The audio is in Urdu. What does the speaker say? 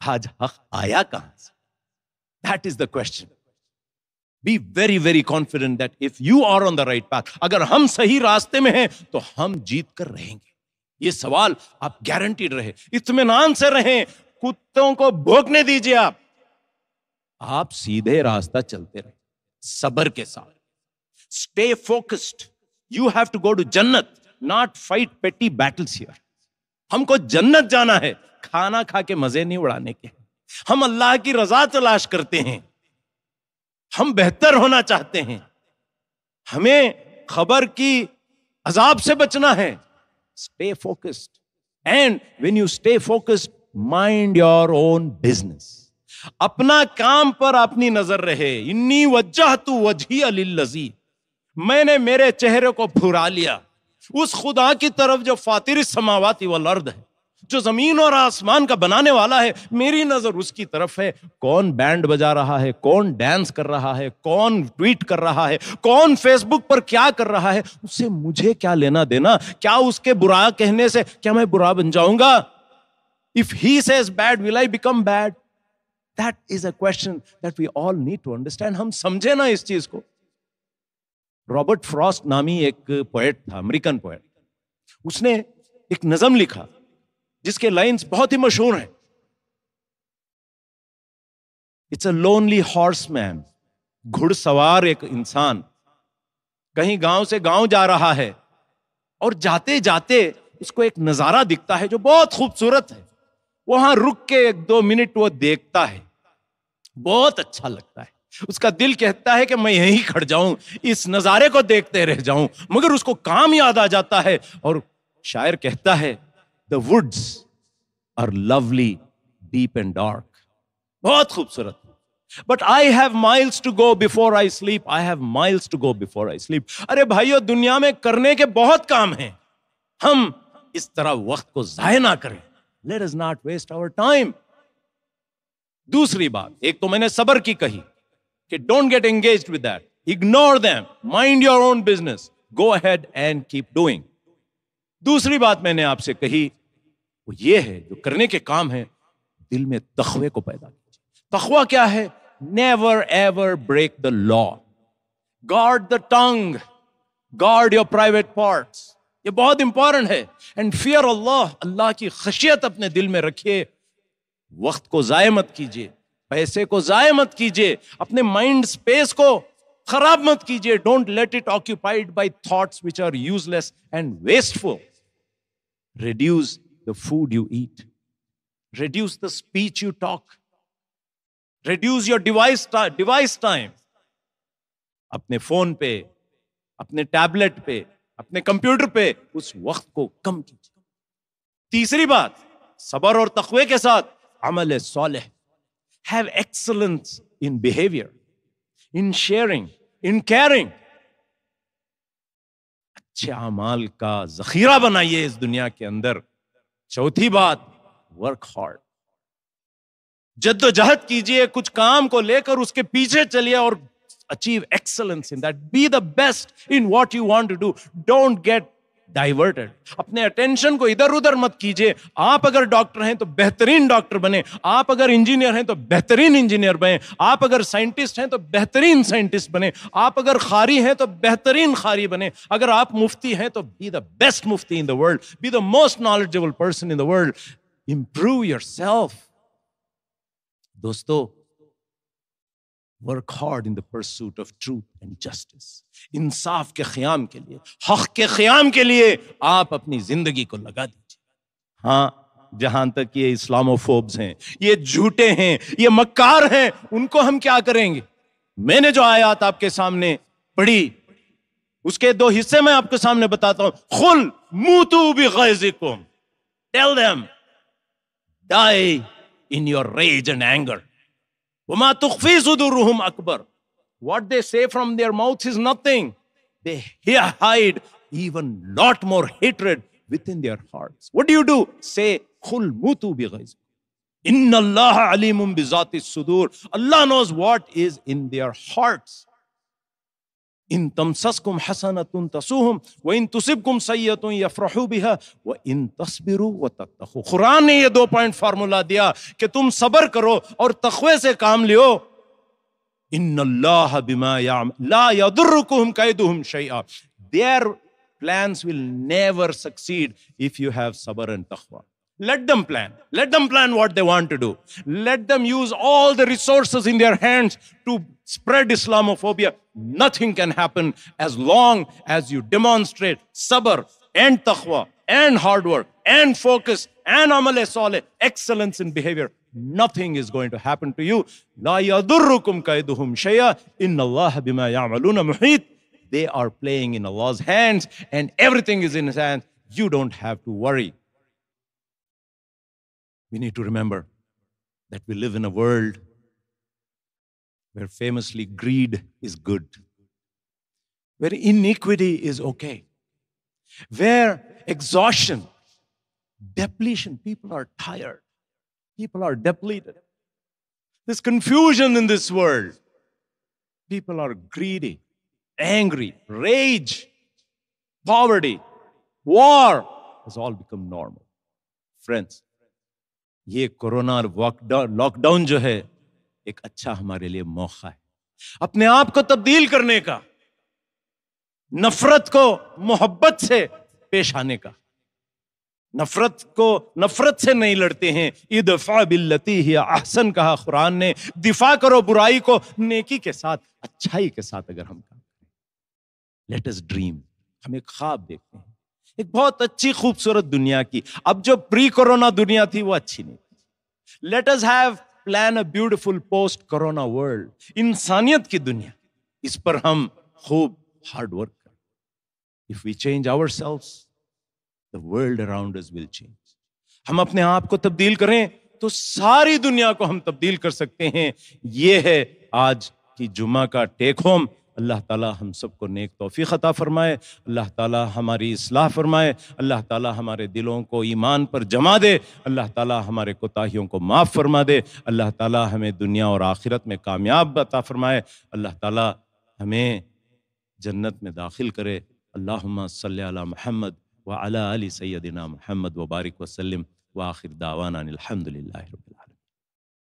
آج حق آیا کہاں سے؟ That is the question. Be very, very confident that if you are on the right path, اگر ہم صحیح راستے میں ہیں تو ہم جیت کر رہیں گے. یہ سوال آپ گارنٹیڈ رہے, اطمینان سے رہیں, کتوں کو بھونکنے دیجیے, آپ سیدھے راستہ چلتے رہیں صبر کے ساتھ. Stay focused. You have to go to جنت, not fight petty battles here. ہم کو جنت جانا ہے, کھانا کھا کے مزے نہیں اڑانے کے. ہم اللہ کی رضا تلاش کرتے ہیں, ہم بہتر ہونا چاہتے ہیں, ہمیں خبر کی عذاب سے بچنا ہے. Stay focused. And when you stay focused, mind your own business. اپنا کام پر اپنی نظر رہے. انی وجہت وجہی للذی, میں نے میرے چہرے کو پھرا لیا اس خدا کی طرف جو فاطر السماوات والارض ہے, جو زمین اور آسمان کا بنانے والا ہے. میری نظر اس کی طرف ہے. کون بینڈ بجا رہا ہے, کون ڈانس کر رہا ہے, کون ٹویٹ کر رہا ہے, کون فیس بک پر کیا کر رہا ہے, اس سے مجھے کیا لینا دینا؟ کیا اس کے برا کہنے سے کیا میں برا بن جاؤں گا؟ If he says bad, will I become bad? That is a question that we all need to understand. ہم سمجھے نا اس چیز کو. رابرٹ فراسٹ نامی ایک پوئٹ تھا, امریکن پوئٹ. اس نے ایک نظم لکھا جس کے لائنز بہت ہی مشہور ہیں. It's a lonely horseman. گھڑ سوار ایک انسان کہیں گاؤں سے گاؤں جا رہا ہے, اور جاتے جاتے اس کو ایک نظارہ دکھتا ہے جو بہت خوبصورت ہے. وہاں رک کے 1-2 منٹ وہ دیکھتا ہے, بہت اچھا لگتا ہے. اس کا دل کہتا ہے کہ میں یہیں کھڑ جاؤں, اس نظارے کو دیکھتے رہ جاؤں, مگر اس کو کام یاد آ جاتا ہے. اور شاعر کہتا ہے The woods are lovely, deep and dark. بہت خوبصورت. But I have miles to go before I sleep. I have miles to go before I sleep. ارے بھائیو, دنیا میں کرنے کے بہت کام ہیں. ہم اس طرح وقت کو ضائع نہ کریں. Let us not waste our time. دوسری بات, ایک تو میں نے صبر کی کہی کہ don't get engaged with that. Ignore them. Mind your own business. Go ahead and keep doing. دوسری بات میں نے آپ سے کہی وہ یہ ہے, جو کرنے کے کام ہیں دل میں تقوی کو پیدا کیجیے. تقوی کیا ہے؟ Never ever break the law. Guard the tongue. Guard your private parts. یہ بہت امپورٹنٹ ہے. اینڈ فیئر اللہ, اللہ کی خشیت اپنے دل میں رکھیے. وقت کو ضائع مت کیجیے, پیسے کو ضائع مت کیجیے, اپنے مائنڈ اسپیس کو خراب مت کیجیے. Don't let it occupied by thoughts which are useless and wasteful. Reduce the food you eat, reduce the speech you talk, reduce your device time. اپنے فون پہ, اپنے ٹیبلٹ پہ, اپنے کمپیوٹر پہ اس وقت کو کم کیجیے. تیسری بات, صبر اور تقوی کے ساتھ عمل صالح. Have excellence in behavior, in sharing, in caring. اچھے اعمال کا ذخیرہ بنائیے اس دنیا کے اندر. چوتھی بات, work hard. جد و جہد کیجیے, کچھ کام کو لے کر اس کے پیچھے چلیے اور achieve excellence in that. Be the best in what you want to do. Don't get diverted. اپنے اٹینشن کو ادھر ادھر مت کیجیے. آپ اگر ڈاکٹر ہیں تو بہترین ڈاکٹر بنے, آپ اگر انجینئر ہیں تو بہترین انجینئر بنے, آپ اگر سائنٹسٹ ہیں تو بہترین سائنٹسٹ بنے, آپ اگر قاری ہیں تو بہترین قاری بنے, اگر آپ مفتی ہیں تو be the best mufti in the world, be the most knowledgeable person in the world. Improve yourself. دوستو, work hard in the pursuit of truth and justice. انصاف کے قیام کے لیے, حق کے قیام کے لیے آپ اپنی زندگی کو لگا دیجیے. ہاں, جہاں تک یہ اسلاموفوبز ہیں, یہ جھوٹے ہیں, یہ مکار ہیں, ان کو ہم کیا کریں گے؟ میں نے جو آیات آپ کے سامنے پڑھی اس کے 2 حصے میں آپ کے سامنے بتاتا ہوں. قل موتوا بغیظکم, tell them die in your rage and anger. وَمَا تُخْفِي صُدُورُهُمْ أَكْبَرُ. What they say from their mouths is nothing. They hide even lot more hatred within their hearts. What do? Say, قُلْ مُوتُوا بِغَيْظِكُمْ إِنَّ اللَّهَ عَلِيمٌ بِذَاتِ الصُّدُورِ. Allah knows what is in their hearts. ان تمسسکم حسنۃ تسوہم وان تصبکم سیئۃ یفرحوا بها وان تصبروا وتتقوا. قرآن نے یہ 2 پوائنٹ فارمولا دیا کہ تم صبر کرو اور تقوی سے کام لیو. ان اللہ بما یعمل لا یضرکم کیدہم شیئا. Their plans will never succeed if you have sabr and taqwa. Let them plan. Let them plan what they want to do. Let them use all the resources in their hands to spread Islamophobia. Nothing can happen as long as you demonstrate sabr and taqwa and hard work and focus and amal saleh, excellence in behavior. Nothing is going to happen to you. La yadurrukum kaiduhum shay'a inna Allah bima ya'maluna muhit. They are playing in Allah's hands and everything is in His hands. You don't have to worry. We need to remember that we live in a world where famously greed is good, where iniquity is okay, where exhaustion, depletion, people are tired, people are depleted. There's confusion in this world. People are greedy, angry, rage, poverty, war has all become normal. Friends, یہ کورونا لاک ڈاؤن جو ہے ایک اچھا ہمارے لیے موقع ہے اپنے آپ کو تبدیل کرنے کا, نفرت کو محبت سے پیش آنے کا. نفرت کو نفرت سے نہیں لڑتے ہیں. ادفع باللتی ہی احسن کہا قرآن نے. دفاع کرو برائی کو نیکی کے ساتھ, اچھائی کے ساتھ. اگر ہم کام کریں, لیٹ اس ڈریم. ہم ایک خواب دیکھتے ہیں ایک بہت اچھی خوبصورت دنیا کی. اب جو پری کورونا دنیا تھی وہ اچھی نہیں تھی. Let us have plan a beautiful post corona world. انسانیت کی دنیا, اس پر ہم خوب ہارڈ ورک کریں. If we change ourselves the world around us will change. ہم اپنے آپ کو تبدیل کریں تو ساری دنیا کو ہم تبدیل کر سکتے ہیں. یہ ہے آج کی جمعہ کا ٹیک ہوم. اللہ تعالیٰ ہم سب کو نیک توفیق عطا فرمائے. اللہ تعالیٰ ہماری اصلاح فرمائے. اللہ تعالیٰ ہمارے دلوں کو ایمان پر جما دے. اللہ تعالیٰ ہمارے کوتاہیوں کو معاف فرما دے. اللہ تعالیٰ ہمیں دنیا اور آخرت میں کامیاب عطا فرمائے. اللہ تعالیٰ ہمیں جنت میں داخل کرے. اللہم صلی علی محمد وعلی آل سیدنا محمد وبارک وسلم. وآخر دعوانا الحمد للہ رب العالمین.